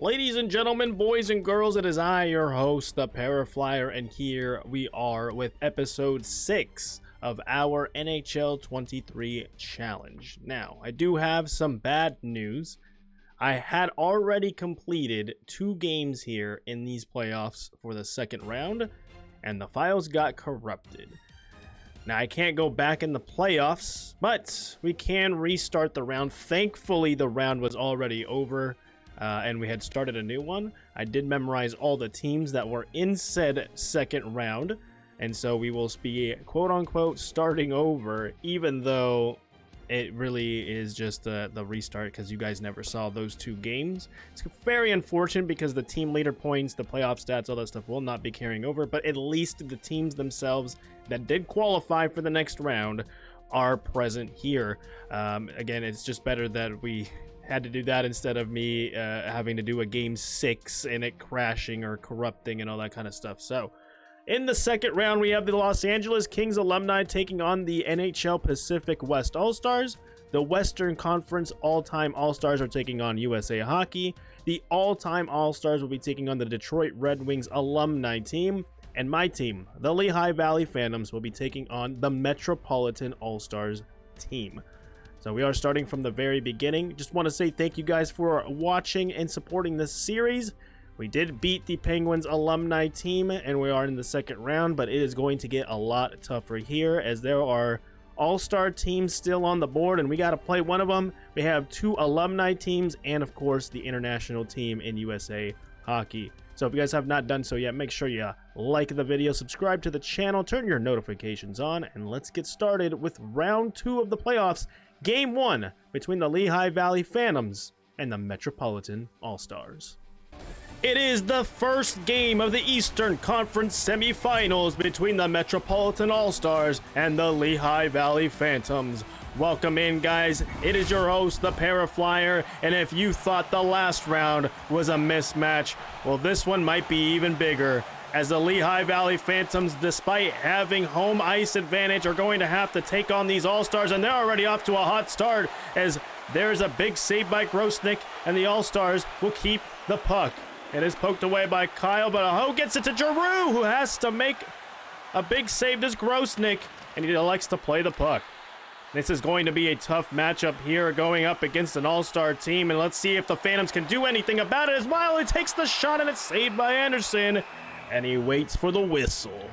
Ladies and gentlemen, boys and girls, it is I, your host, the Paraflyer, and here we are with episode 6 of our NHL 23 challenge. Now, I do have some bad news. I had already completed 2 games here in these playoffs for the second round, and the files got corrupted. Now, I can't go back in the playoffs, but we can restart the round. Thankfully, the round was already over. And we had started a new one. I did memorize all the teams that were in said second round, and so we will be quote-unquote starting over, even though it really is just the restart because you guys never saw those 2 games. It's very unfortunate because the team leader points, the playoff stats, all that stuff will not be carrying over, but at least the teams themselves that did qualify for the next round are present here. Again, it's just better that we had to do that instead of me having to do a game 6 and it crashing or corrupting and all that kind of stuff. So in the second round, we have the Los Angeles Kings alumni taking on the NHL Pacific West All-Stars. The Western Conference all-time All-Stars are taking on USA Hockey. The all-time All-Stars will be taking on the Detroit Red Wings alumni team. And my team, the Lehigh Valley Phantoms, will be taking on the Metropolitan All-Stars team. So we are starting from the very beginning. Just want to say thank you guys for watching and supporting this series. We did beat the Penguins alumni team, and we are in the second round, but it is going to get a lot tougher here as there are all-star teams still on the board, and we got to play one of them. We have 2 alumni teams and, of course, the international team in USA Hockey. So if you guys have not done so yet, make sure you like the video, subscribe to the channel, turn your notifications on, and let's get started with round 2 of the playoffs. Game 1 between the Lehigh Valley Phantoms and the Metropolitan All-Stars. It is the first game of the Eastern Conference semifinals between the Metropolitan All-Stars and the Lehigh Valley Phantoms. Welcome in, guys. It is your host, the Paraflyer, and if you thought the last round was a mismatch, well, this one might be even bigger, as the Lehigh Valley Phantoms, despite having home ice advantage, are going to have to take on these All-Stars, and they're already off to a hot start as there's a big save by Grosnick, and the All-Stars will keep the puck. It is poked away by Kyle, but Aho gets it to Giroux, who has to make a big save as Grosnick, and he elects to play the puck. This is going to be a tough matchup here going up against an all-star team, and let's see if the Phantoms can do anything about it as Miley takes the shot, and it's saved by Anderson. And he waits for the whistle.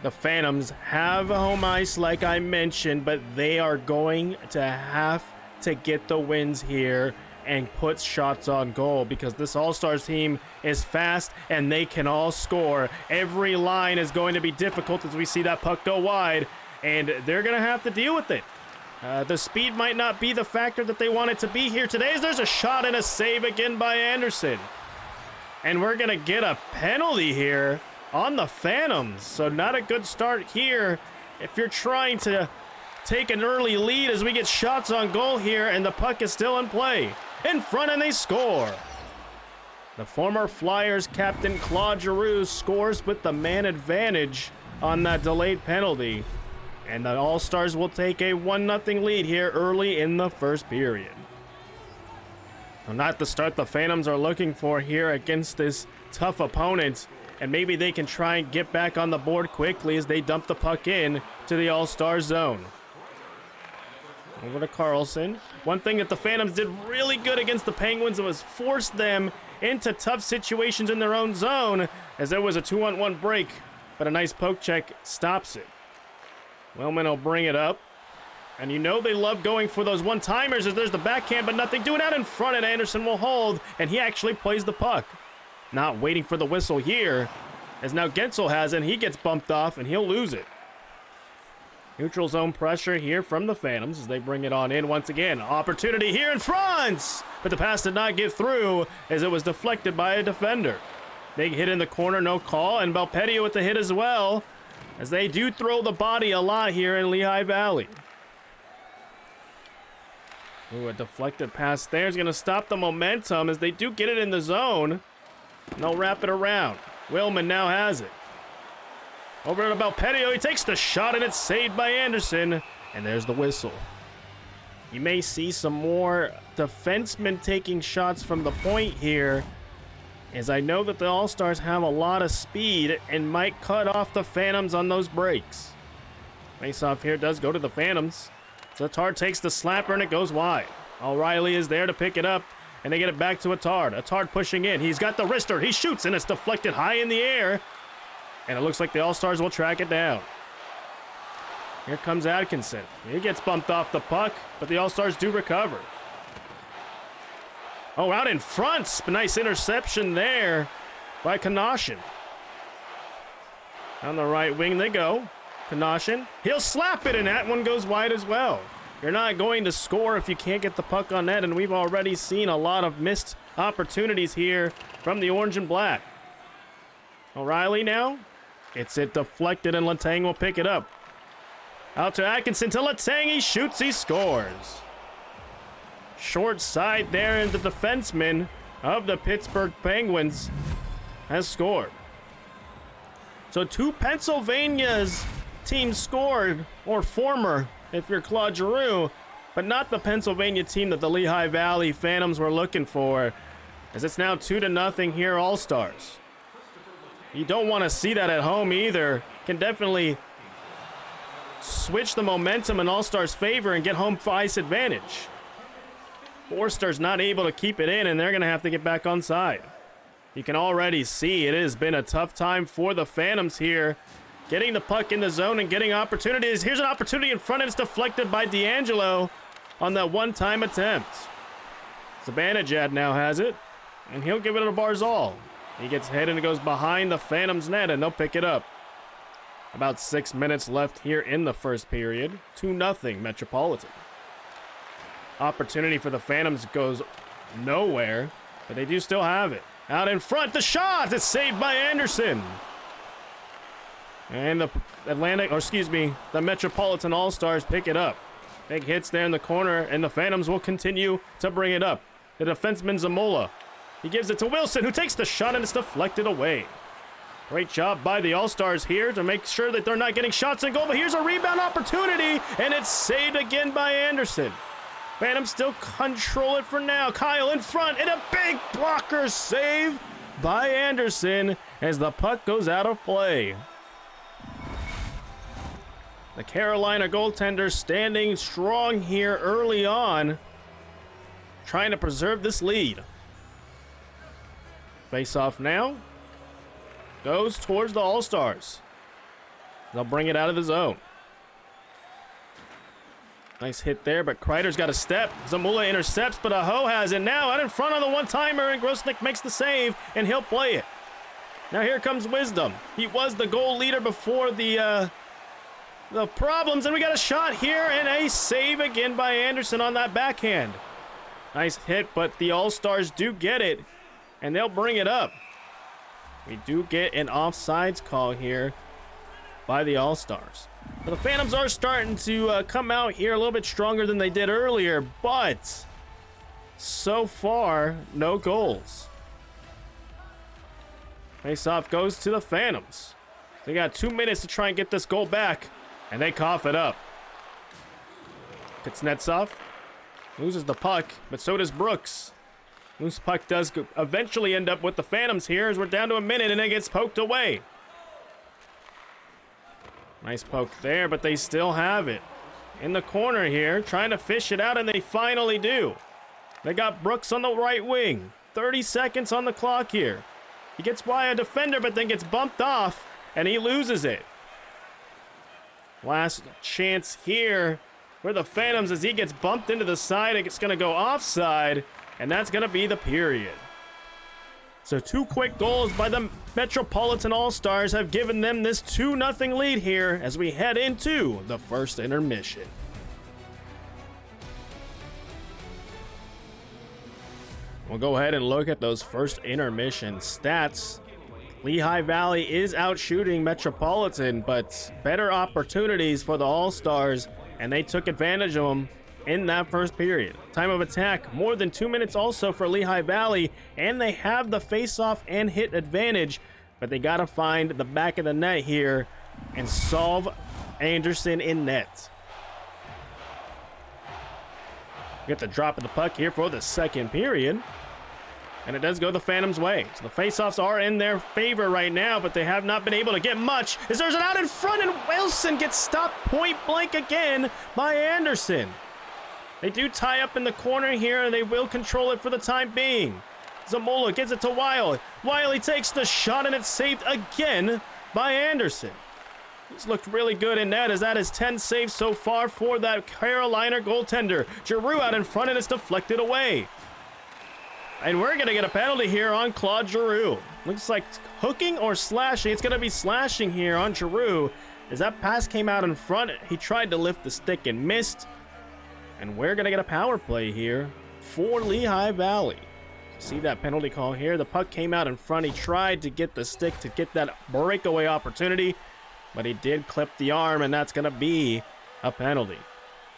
The Phantoms have a home ice like I mentioned, but they are going to have to get the wins here and put shots on goal because this All-Stars team is fast and they can all score. Every line is going to be difficult as we see that puck go wide, and they're going to have to deal with it. The speed might not be the factor that they want it to be here today as there's a shot and a save again by Anderson. And we're going to get a penalty here on the Phantoms. So not a good start here if you're trying to take an early lead as we get shots on goal here and the puck is still in play. In front and they score. The former Flyers captain Claude Giroux scores with the man advantage on that delayed penalty. And the All-Stars will take a 1-0 lead here early in the first period. Well, not the start the Phantoms are looking for here against this tough opponent, and maybe they can try and get back on the board quickly as they dump the puck in to the All-Star zone. Over to Carlson. One thing that the Phantoms did really good against the Penguins was force them into tough situations in their own zone as there was a 2-on-1 break, but a nice poke check stops it. Wellman will bring it up. And you know they love going for those one-timers as there's the backhand, but nothing doing out in front, and Anderson will hold, and he actually plays the puck. Not waiting for the whistle here, as now Gensel has it, and he gets bumped off, and he'll lose it. Neutral zone pressure here from the Phantoms as they bring it on in once again. Opportunity here in front, but the pass did not get through as it was deflected by a defender. Big hit in the corner, no call, and Belpedio with the hit as well, as they do throw the body a lot here in Lehigh Valley. Ooh, a deflected pass there is going to stop the momentum as they do get it in the zone. And they'll wrap it around. Willman now has it. Over to Belpedio, he takes the shot and it's saved by Anderson. And there's the whistle. You may see some more defensemen taking shots from the point here, as I know that the All-Stars have a lot of speed and might cut off the Phantoms on those breaks. Face-off here does go to the Phantoms. Attard takes the slapper and it goes wide. O'Reilly is there to pick it up, and they get it back to Attard. Attard pushing in. He's got the wrister. He shoots, and it's deflected high in the air. And it looks like the All-Stars will track it down. Here comes Atkinson. He gets bumped off the puck, but the All-Stars do recover. Oh, out in front. Nice interception there by Kanashin. On the right wing they go. Kanashin. He'll slap it, and that one goes wide as well. You're not going to score if you can't get the puck on net, and we've already seen a lot of missed opportunities here from the orange and black. O'Reilly now. It's it deflected, and Letang will pick it up. Out to Atkinson, to Letang. He shoots, he scores. Short side there, and the defenseman of the Pittsburgh Penguins has scored. So 2 Pennsylvania's teams scored, or former, if you're Claude Giroux, but not the Pennsylvania team that the Lehigh Valley Phantoms were looking for, as it's now 2-0 here, All-Stars. You don't want to see that at home either. Can definitely switch the momentum in All-Stars' favor and get home ice advantage. Forster's not able to keep it in, and they're going to have to get back on side. You can already see it has been a tough time for the Phantoms here, getting the puck in the zone and getting opportunities. Here's an opportunity in front, and it's deflected by D'Angelo on that one-time attempt. Zibanejad now has it, and he'll give it to Barzal. He gets hit, and it goes behind the Phantoms' net, and they'll pick it up. About 6 minutes left here in the first period. 2-0 Metropolitan. Opportunity for the Phantoms goes nowhere, but they do still have it. Out in front, the shot is saved by Anderson. And the the Metropolitan All-Stars pick it up. Big hits there in the corner, and the Phantoms will continue to bring it up. The defenseman Zamola. He gives it to Wilson, who takes the shot, and it's deflected away. Great job by the All-Stars here to make sure that they're not getting shots and goal, but here's a rebound opportunity, and it's saved again by Anderson. Phantoms still control it for now. Kyle in front, and a big blocker save by Anderson as the puck goes out of play. The Carolina goaltender standing strong here early on, trying to preserve this lead. Face-off now goes towards the All-Stars. They'll bring it out of the zone. Nice hit there, but Kreider's got a step. Zamula intercepts, but Aho has it now out in front on the one-timer, and Grosnick makes the save, and he'll play it. Now here comes Wisdom. He was the goal leader before the problems, and we got a shot here, and a save again by Anderson on that backhand. Nice hit, but the All-Stars do get it, and they'll bring it up. We do get an offsides call here by the All-Stars. The Phantoms are starting to come out here a little bit stronger than they did earlier, but so far, no goals. Face-off goes to the Phantoms. They got 2 minutes to try and get this goal back, and they cough it up. Kuznetsov loses the puck, but so does Brooks. Loose puck does eventually end up with the Phantoms here as we're down to a minute, and it gets poked away. Nice poke there, but they still have it. In the corner here, trying to fish it out, and they finally do. They got Brooks on the right wing. 30 seconds on the clock here. He gets by a defender, but then gets bumped off, and he loses it. Last chance here for the Phantoms as he gets bumped into the side. It's going to go offside, and that's going to be the period. So 2 quick goals by the Metropolitan All-Stars have given them this 2-0 lead here as we head into the first intermission. We'll go ahead and look at those first intermission stats. Lehigh Valley is out shooting Metropolitan, but better opportunities for the All-Stars, and they took advantage of them in that first period. Time of attack, more than 2 minutes also for Lehigh Valley, and they have the face-off and hit advantage, but they got to find the back of the net here and solve Anderson in net. Get the drop of the puck here for the second period. And it does go the Phantoms' way. So the faceoffs are in their favor right now, but they have not been able to get much. As there's an out in front, and Wilson gets stopped point blank again by Anderson. They do tie up in the corner here, and they will control it for the time being. Zamula gets it to Wiley. Wiley takes the shot, and it's saved again by Anderson. He's looked really good in net, as that is 10 saves so far for that Carolina goaltender. Giroux out in front, and it's deflected away. And we're going to get a penalty here on Claude Giroux. Looks like hooking or slashing. It's going to be slashing here on Giroux. As that pass came out in front, he tried to lift the stick and missed. And we're going to get a power play here for Lehigh Valley. See that penalty call here? The puck came out in front. He tried to get the stick to get that breakaway opportunity, but he did clip the arm, and that's going to be a penalty.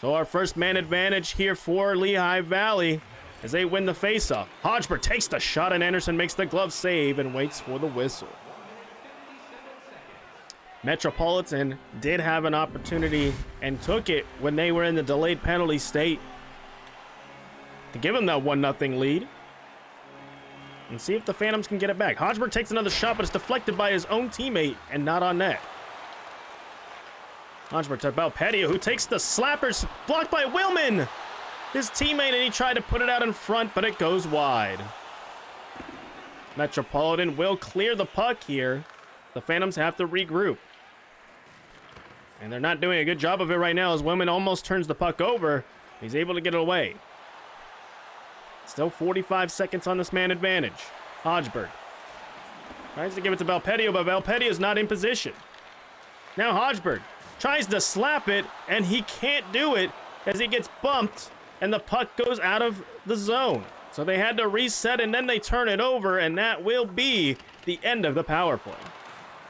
So our first man advantage here for Lehigh Valley as they win the faceoff. Hodgberg takes the shot, and Anderson makes the glove save and waits for the whistle. Metropolitan did have an opportunity and took it when they were in the delayed penalty state to give them that 1-0 lead. And see if the Phantoms can get it back. Hodgberg takes another shot, but it's deflected by his own teammate and not on net. Hodgberg to Belpedio, who takes the slappers, blocked by Willman, his teammate, and he tried to put it out in front, but it goes wide. Metropolitan will clear the puck here. The Phantoms have to regroup. And they're not doing a good job of it right now, as Willman almost turns the puck over. He's able to get it away. Still 45 seconds on this man advantage. Hodgberg tries to give it to Belpedio, but Belpedio is not in position. Now Hodgberg tries to slap it, and he can't do it as he gets bumped, and the puck goes out of the zone. So they had to reset, and then they turn it over, and that will be the end of the power play.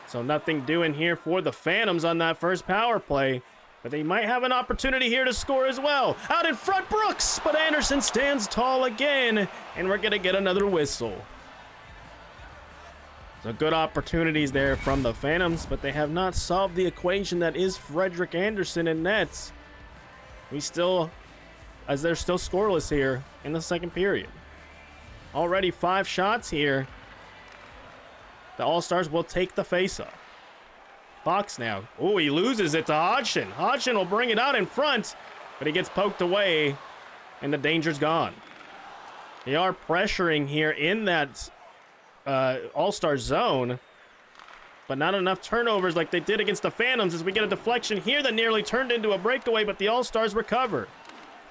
So nothing doing here for the Phantoms on that first power play, but they might have an opportunity here to score as well. Out in front, Brooks, but Anderson stands tall again, and we're going to get another whistle. So good opportunities there from the Phantoms, but they have not solved the equation that is Frederick Anderson in nets. They're still scoreless here in the second period. Already 5 shots here. The All-Stars will take the faceoff. Fox now. Oh, he loses it to Hodgson. Hodgson will bring it out in front, but he gets poked away, and the danger's gone. They are pressuring here in that All-Star zone, but not enough turnovers like they did against the Phantoms, as we get a deflection here that nearly turned into a breakaway, but the All-Stars recover.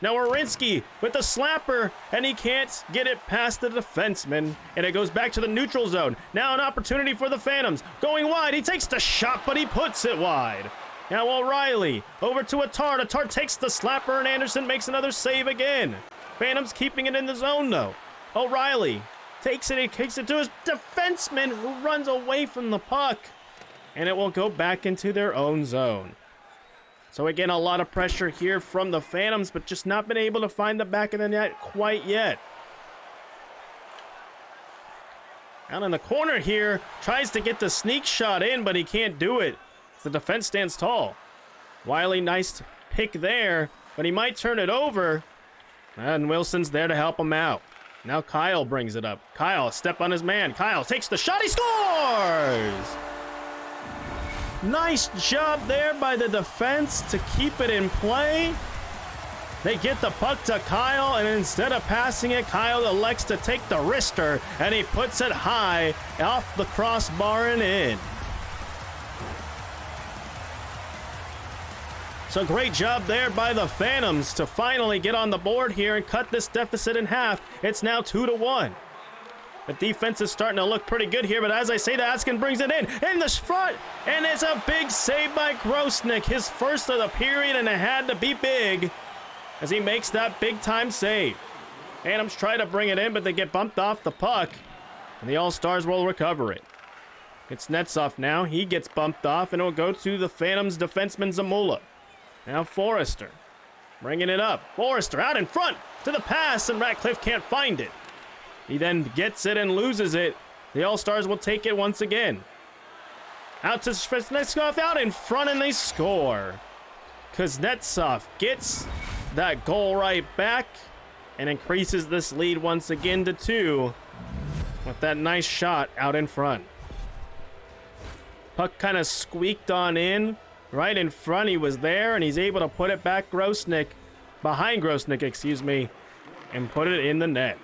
Now Wawrinski with the slapper, and he can't get it past the defenseman, and it goes back to the neutral zone. Now an opportunity for the Phantoms. Going wide, he takes the shot, but he puts it wide. Now O'Reilly over to Attard. Attard takes the slapper, and Anderson makes another save again. Phantoms keeping it in the zone, though. O'Reilly takes it, he kicks it to his defenseman, who runs away from the puck, and it will go back into their own zone. So again, a lot of pressure here from the Phantoms, but just not been able to find the back of the net quite yet. Out in the corner here, tries to get the sneak shot in, but he can't do it. The defense stands tall. Wiley, nice pick there, but he might turn it over. And Wilson's there to help him out. Now Kyle brings it up. Kyle, a step on his man. Kyle takes the shot, he scores! Nice job there by the defense to keep it in play. They get the puck to Kyle, and instead of passing it, Kyle elects to take the wrister, and he puts it high off the crossbar and in. So great job there by the Phantoms to finally get on the board here and cut this deficit in half. It's now 2-1. The defense is starting to look pretty good here, but as I say, the Askin brings it in the front, and it's a big save by Grosnick, his first of the period, and it had to be big as he makes that big-time save. Phantoms try to bring it in, but they get bumped off the puck, and the All-Stars will recover it. It's Netzoff now. He gets bumped off, and it will go to the Phantoms defenseman Zamula. Now Forrester bringing it up. Forrester out in front to the pass, and Ratcliffe can't find it. He then gets it and loses it. The All-Stars will take it once again. Out to Kuznetsov, out in front, and they score. Kuznetsov gets that goal right back, and increases this lead once again to 2 with that nice shot out in front. Puck kind of squeaked on in. Right in front, he was there, and he's able to put it back behind Grosnick, excuse me, and put it in the net.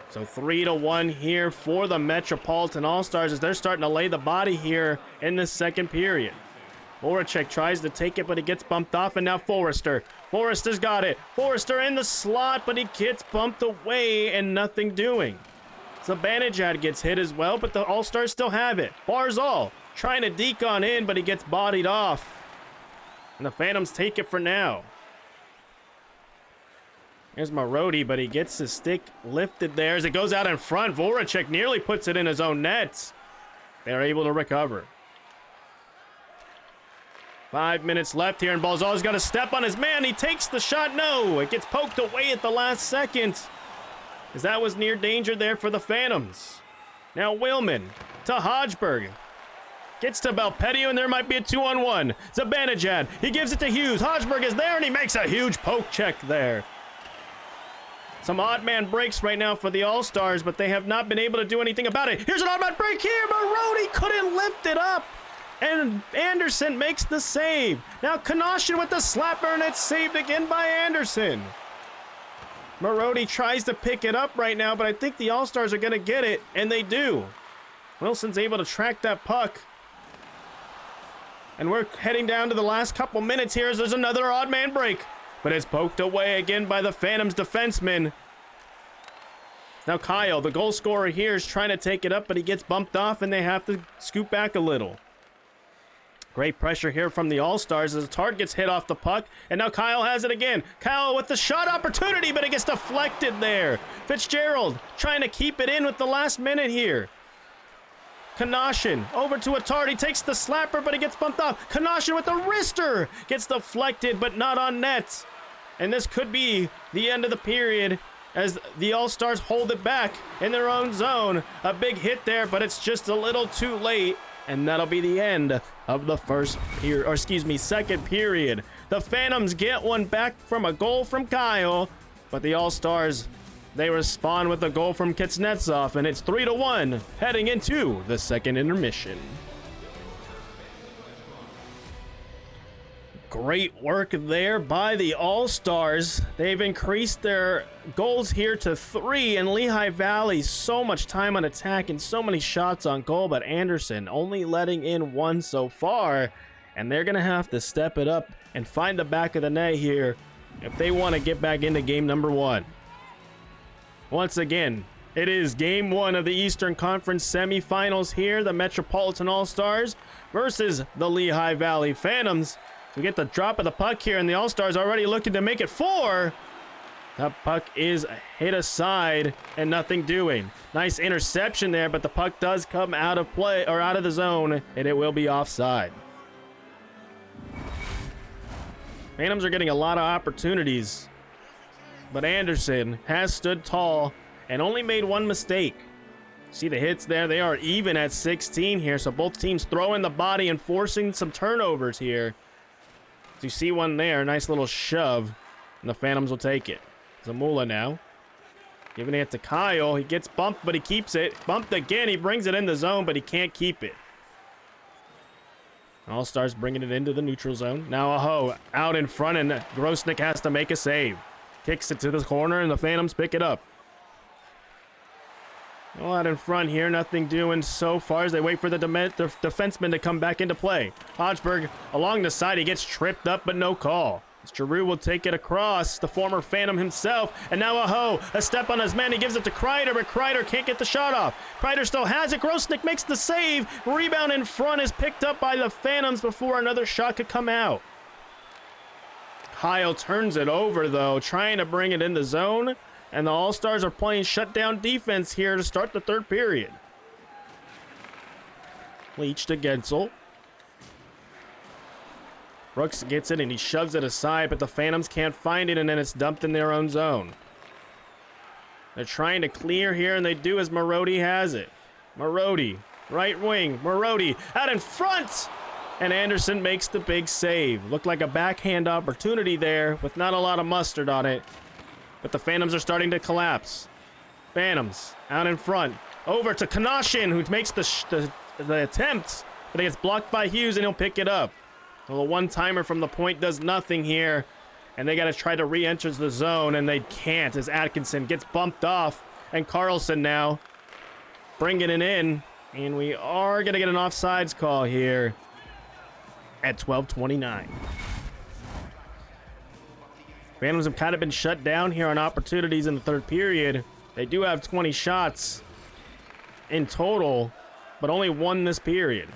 So 3-1 here for the Metropolitan All-Stars as they're starting to lay the body here in the second period. Voracek tries to take it, but he gets bumped off, and now Forrester. Forrester's got it. Forrester in the slot, but he gets bumped away and nothing doing. Zibanejad gets hit as well, but the All-Stars still have it. Barzal trying to deke on in, but he gets bodied off. And the Phantoms take it for now. Here's Marody, but he gets his stick lifted there as it goes out in front. Voracek nearly puts it in his own nets. They're able to recover. 5 minutes left here, and Balzal's got to step on his man. He takes the shot. No, it gets poked away at the last second, as that was near danger there for the Phantoms. Now Willman to Hodgeberg. Gets to Belpedio, and there might be a 2-on-1. Zibanejad, he gives it to Hughes. Hodgeberg is there, and he makes a huge poke check there. Some odd man breaks right now for the All-Stars, but they have not been able to do anything about it. Here's an odd man break here. Marody couldn't lift it up, and Anderson makes the save. Now Kanashin with the slapper, and it's saved again by Anderson. Marody tries to pick it up right now, but I think the All-Stars are going to get it, and they do. Wilson's able to track that puck. And we're heading down to the last couple minutes here as there's another odd man break. But it's poked away again by the Phantoms defenseman. Now Kyle, the goal scorer here, is trying to take it up, but he gets bumped off and they have to scoot back a little. Great pressure here from the All-Stars as Tard gets hit off the puck. And now Kyle has it again. Kyle with the shot opportunity, but it gets deflected there. Fitzgerald trying to keep it in with the last minute here. Kanashin over to Attard. He takes the slapper, but he gets bumped off. Kanashin with the wrister gets deflected, but not on net. And this could be the end of the period as the All-Stars hold it back in their own zone. A big hit there, but it's just a little too late. And that'll be the end of the second period. The Phantoms get one back from a goal from Kyle, but the All-Stars, they respond with a goal from Kuznetsov, and it's 3-1 heading into the second intermission. Great work there by the All-Stars. They've increased their goals here to 3, and Lehigh Valley so much time on attack and so many shots on goal, but Anderson only letting in 1 so far, and they're going to have to step it up and find the back of the net here if they want to get back into game number 1. Once again, it is game 1 of the Eastern Conference semifinals here. The Metropolitan All-Stars versus the Lehigh Valley Phantoms. We get the drop of the puck here, and the All-Stars already looking to make it 4. That puck is hit aside and nothing doing. Nice interception there, but the puck does come out of play or out of the zone, and it will be offside. Phantoms are getting a lot of opportunities, but Anderson has stood tall and only made 1 mistake. See the hits there? They are even at 16 here, so both teams throwing the body and forcing some turnovers here. So you see one there, nice little shove, and the Phantoms will take it. Zamula now, giving it to Kyle. He gets bumped, but he keeps it. Bumped again, he brings it in the zone, but he can't keep it. All-Stars bringing it into the neutral zone. Now Aho out in front, and Grosnick has to make a save. Kicks it to the corner, and the Phantoms pick it up. Well, out in front here, nothing doing so far as they wait for the defenseman to come back into play. Hodgeberg along the side, he gets tripped up, but no call. Giroux will take it across, the former Phantom himself, and now Aho, a step on his man, he gives it to Kreider, but Kreider can't get the shot off. Kreider still has it, Grosnick makes the save, rebound in front is picked up by the Phantoms before another shot could come out. Kyle turns it over though, trying to bring it in the zone, and the All-Stars are playing shutdown defense here to start the third period. Leach to Gensel. Brooks gets it and he shoves it aside, but the Phantoms can't find it, and then it's dumped in their own zone. They're trying to clear here, and they do as Marody has it. Marody, right wing, Marody out in front! And Anderson makes the big save. Looked like a backhand opportunity there with not a lot of mustard on it. But the Phantoms are starting to collapse. Phantoms out in front. Over to Kanashin, who makes the attempt. But it gets blocked by Hughes, and he'll pick it up. Well, the one-timer from the point does nothing here. And they got to try to re-enter the zone, and they can't as Atkinson gets bumped off. And Carlson now bringing it in. And we are going to get an offsides call here at 12:29. Phantoms have kind of been shut down here on opportunities in the third period. They do have 20 shots in total, but only one this period.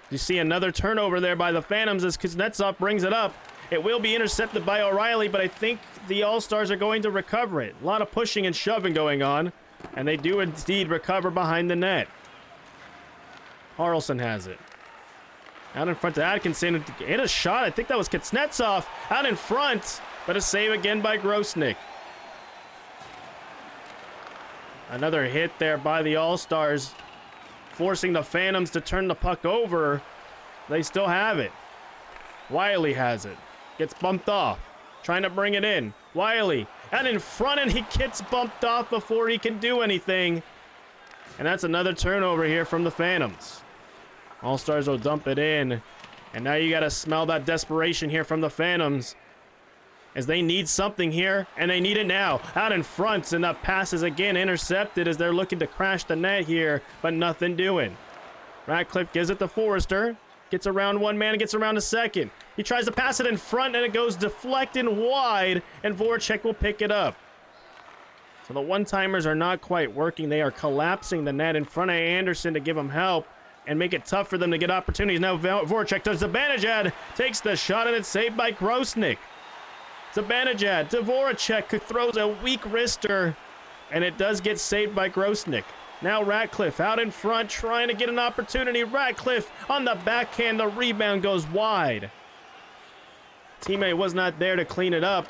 You see another turnover there by the Phantoms as Kuznetsov brings it up. It will be intercepted by O'Reilly, but I think the All-Stars are going to recover it. A lot of pushing and shoving going on, and they do indeed recover behind the net. Carlson has it. Out in front to Atkinson. Hit a shot. I think that was Kuznetsov out in front, but a save again by Grosnick. Another hit there by the All-Stars, forcing the Phantoms to turn the puck over. They still have it. Wiley has it. Gets bumped off. Trying to bring it in. Wiley out in front, and he gets bumped off before he can do anything. And that's another turnover here from the Phantoms. All-Stars will dump it in. And now you got to smell that desperation here from the Phantoms, as they need something here, and they need it now. Out in front, and the pass is again intercepted as they're looking to crash the net here, but nothing doing. Ratcliffe gives it to Forrester. Gets around one man and gets around a second. He tries to pass it in front, and it goes deflecting wide, and Voracek will pick it up. So the one-timers are not quite working. They are collapsing the net in front of Anderson to give him help and make it tough for them to get opportunities. Now Voracek does the Zibanejad, takes the shot, and it's saved by Grosnick. Zibanejad to Voracek, who throws a weak wrister, and it does get saved by Grosnick. Now Ratcliffe out in front, trying to get an opportunity. Ratcliffe on the backhand, the rebound goes wide. Teammate was not there to clean it up.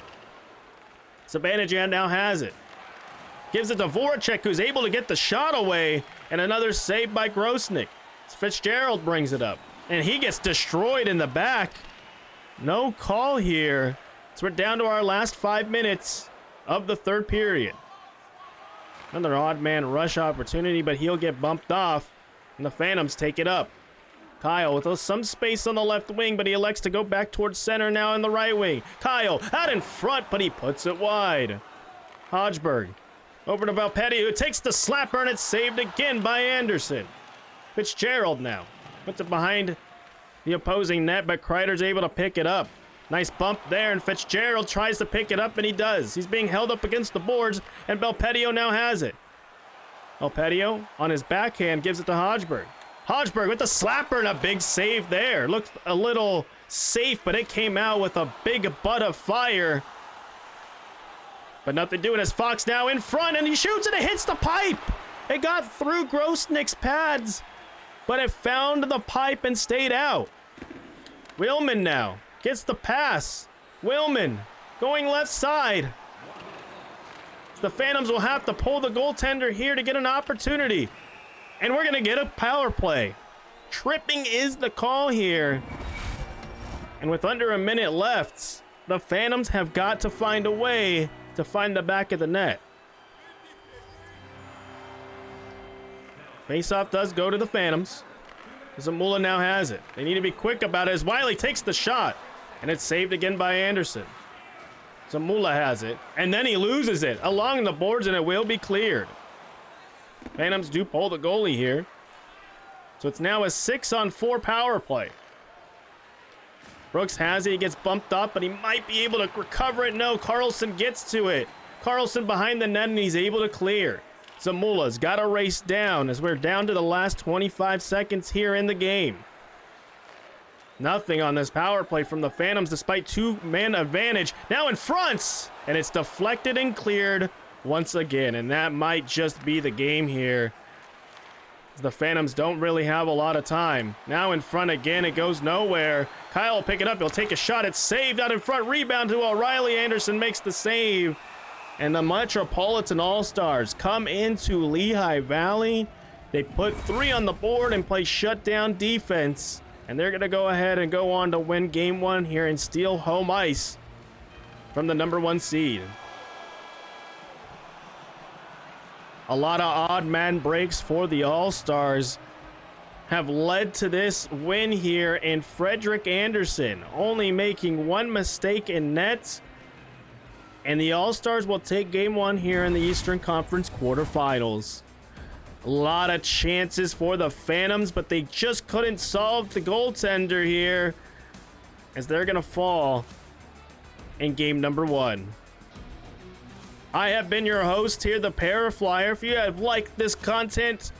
Zibanejad now has it. Gives it to Voracek, who's able to get the shot away, and another save by Grosnick. Fitzgerald brings it up, and he gets destroyed in the back. No call here. So we're down to our last 5 minutes of the third period. Another odd man rush opportunity, but he'll get bumped off, and the Phantoms take it up. Kyle with some space on the left wing, but he elects to go back towards center now in the right wing. Kyle out in front, but he puts it wide. Hodgeberg over to Valpetti, who takes the slapper, and it's saved again by Anderson. Fitzgerald now puts it behind the opposing net, but Kreider's able to pick it up. Nice bump there, and Fitzgerald tries to pick it up, and he does. He's being held up against the boards, and Belpedio now has it. Belpedio on his backhand gives it to Hodgeberg. Hodgeberg with the slapper, and a big save there. Looked a little safe, but it came out with a big butt of fire. But nothing doing as Fox now in front, and he shoots, and it hits the pipe. It got through Grosnick's pads, but it found the pipe and stayed out. Willman now gets the pass. Willman going left side. The Phantoms will have to pull the goaltender here to get an opportunity. And we're going to get a power play. Tripping is the call here. And with under a minute left, the Phantoms have got to find a way to find the back of the net. Faceoff does go to the Phantoms. Zamula now has it. They need to be quick about it as Wiley takes the shot. And it's saved again by Anderson. Zamula has it. And then he loses it along the boards, and it will be cleared. Phantoms do pull the goalie here. So it's now a 6-on-4 power play. Brooks has it. He gets bumped up, but he might be able to recover it. No, Carlson gets to it. Carlson behind the net, and he's able to clear. Zamula's got to race down as we're down to the last 25 seconds here in the game. Nothing on this power play from the Phantoms despite two-man advantage. Now in front, and it's deflected and cleared once again, and that might just be the game here. The Phantoms don't really have a lot of time. Now in front again, it goes nowhere. Kyle will pick it up. He'll take a shot. It's saved out in front. Rebound to O'Reilly. Anderson makes the save. And the Metropolitan All-Stars come into Lehigh Valley. They put 3 on the board and play shutdown defense. And they're going to go ahead and go on to win Game 1 here and steal home ice from the #1 seed. A lot of odd man breaks for the All-Stars have led to this win here, and Frederick Anderson only making one mistake in net. And the All-Stars will take game one here in the Eastern Conference quarterfinals. A lot of chances for the Phantoms, but they just couldn't solve the goaltender here, as they're going to fall in game number one. I have been your host here, the Paraflyer. If you have liked this content,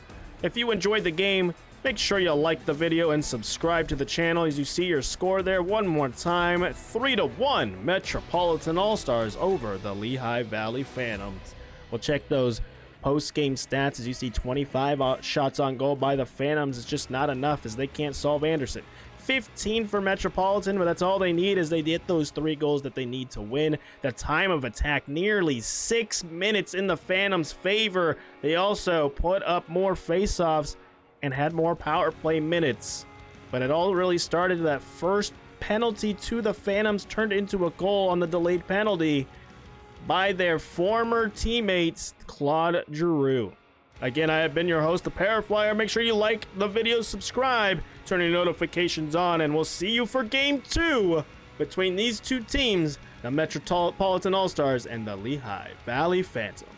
if you enjoyed the game, make sure you like the video and subscribe to the channel. As you see your score there one more time, 3-1 Metropolitan All-Stars over the Lehigh Valley Phantoms. We'll check those post-game stats. As you see, 25 shots on goal by the Phantoms is just not enough, as they can't solve Anderson. 15 for Metropolitan, but that's all they need, as they get those 3 goals that they need to win. The time of attack, nearly 6 minutes in the Phantoms' favor. They also put up more face-offs and had more power play minutes. But it all really started that first penalty to the Phantoms turned into a goal on the delayed penalty by their former teammates, Claude Giroux. Again, I have been your host, the Paraflyer. Make sure you like the video, subscribe, turn your notifications on, and we'll see you for game 2 between these two teams, the Metropolitan All-Stars and the Lehigh Valley Phantoms.